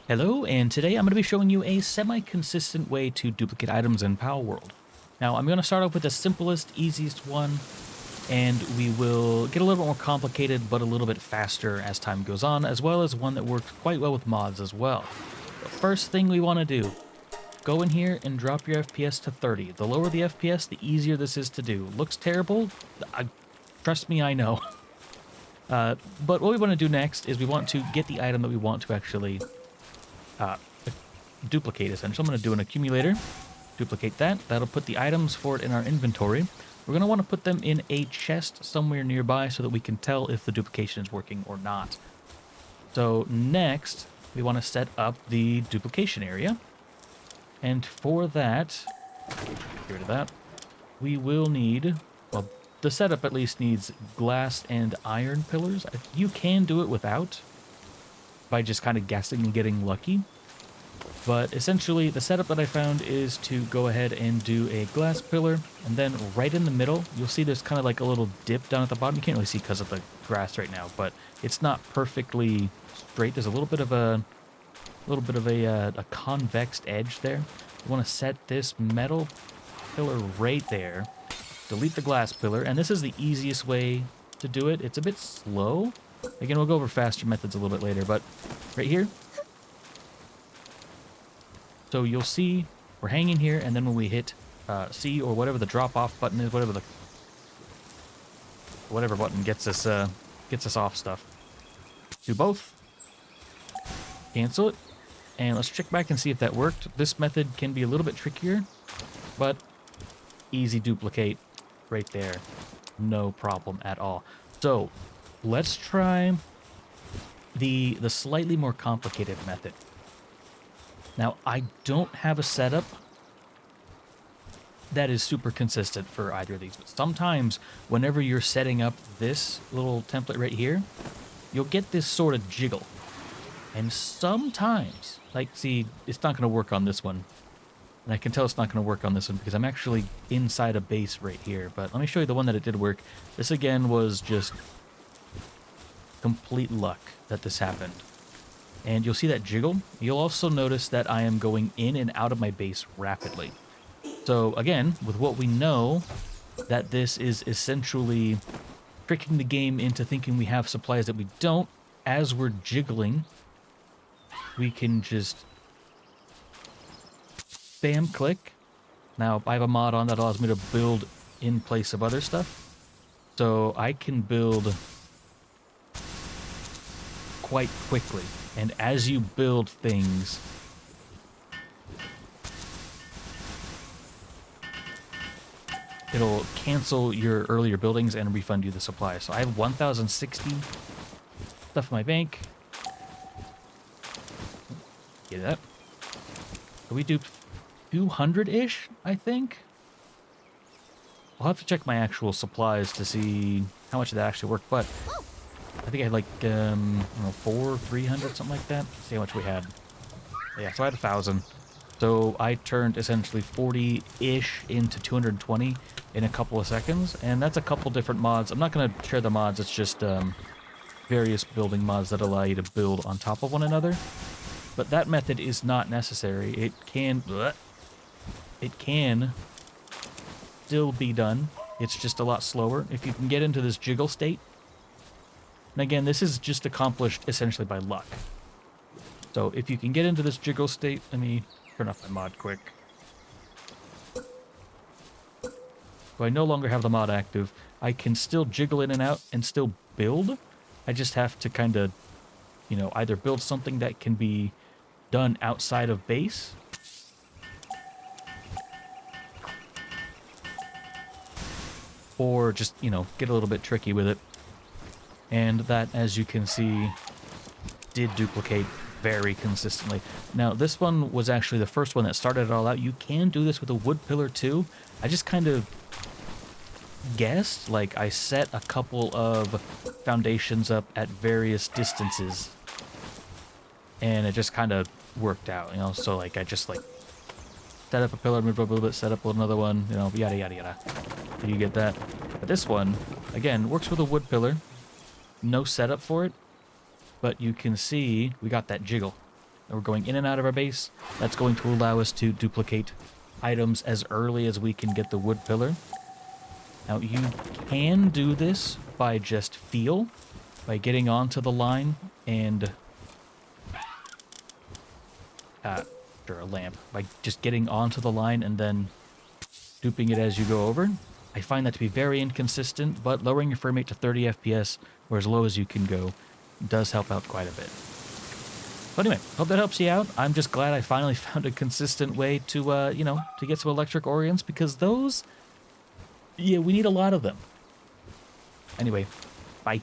Hello, and today I'm going to be showing you a semi-consistent way to duplicate items in Palworld. Now, I'm going to start off with the simplest, easiest one, and we will get a little bit more complicated, but a little bit faster as time goes on, as well as one that works quite well with mods as well. The first thing we want to do, go in here and drop your FPS to 30. The lower the FPS, the easier this is to do. Looks terrible? Trust me, I know. But what we want to do next is we want to get the item that we want to actually uh, duplicate, essentially. I'm going to do an accumulator, duplicate that. That'll put the items for it in our inventory. We're going to want to put them in a chest somewhere nearby so that we can tell if the duplication is working or not. So next, we want to set up the duplication area. And for that, get rid of that, we will need, well, the setup at least needs glass and iron pillars. You can do it without, by just kind of guessing and getting lucky. But essentially, the setup that I found is to go ahead and do a glass pillar, and then right in the middle, you'll see there's kind of like a little dip down at the bottom. You can't really see because of the grass right now, but it's not perfectly straight. There's a little bit of a convex edge there. You want to set this metal pillar right there. Delete the glass pillar, and this is the easiest way to do it. It's a bit slow. Again, we'll go over faster methods a little bit later, but right here. So you'll see we're hanging here, and then when we hit C or whatever the drop-off button is, whatever button gets us off stuff. Do both. Cancel it, and let's check back and see if that worked. This method can be a little bit trickier, but easy duplicate right there. No problem at all. So let's try the slightly more complicated method. Now, I don't have a setup that is super consistent for either of these, but sometimes whenever you're setting up this little template right here, you'll get this sort of jiggle. And sometimes, like, see, it's not going to work on this one. And I can tell it's not going to work on this one because I'm actually inside a base right here. But let me show you the one that it did work. This, again, was just complete luck that this happened. And you'll see that jiggle. You'll also notice that I am going in and out of my base rapidly. So again, with what we know, that this is essentially tricking the game into thinking we have supplies that we don't. As we're jiggling, we can just spam click. Now, I have a mod on that allows me to build in place of other stuff. So I can build quite quickly. And as you build things, it'll cancel your earlier buildings and refund you the supply. So I have 1,060 stuff in my bank. Get that. So we duped 200-ish, I think. I'll have to check my actual supplies to see how much of that actually worked, but I think I had like, I don't know, 300, something like that. See how much we had. Yeah, so I had 1,000. So I turned essentially 40-ish into 220 in a couple of seconds, and that's a couple different mods. I'm not going to share the mods, it's just various building mods that allow you to build on top of one another. But that method is not necessary. It can still be done. It's just a lot slower. If you can get into this jiggle state. And again, this is just accomplished essentially by luck. So if you can get into this jiggle state, let me turn off my mod quick. So I no longer have the mod active. I can still jiggle in and out and still build. I just have to kind of, either build something that can be done outside of base. Or just, get a little bit tricky with it. And that, as you can see, did duplicate very consistently. Now, this one was actually the first one that started it all out. You can do this with a wood pillar too. I just kind of guessed, like I set a couple of foundations up at various distances. And it just kind of worked out, So, like, I just, set up a pillar, moved up a little bit, set up another one, yada, yada, yada. So you get that. But this one, again, works with a wood pillar. No setup for it, but you can see we got that jiggle. and we're going in and out of our base. That's going to allow us to duplicate items as early as we can get the wood pillar. Now, you can do this by just feel, by getting onto the line and... sure, a lamp. By just getting onto the line and then duping it as you go over. I find that to be very inconsistent, but lowering your frame rate to 30 FPS, or as low as you can go, does help out quite a bit. But anyway, hope that helps you out. I'm just glad I finally found a consistent way to, you know, to get some electric Orions, because those, yeah, we need a lot of them. Anyway, bye.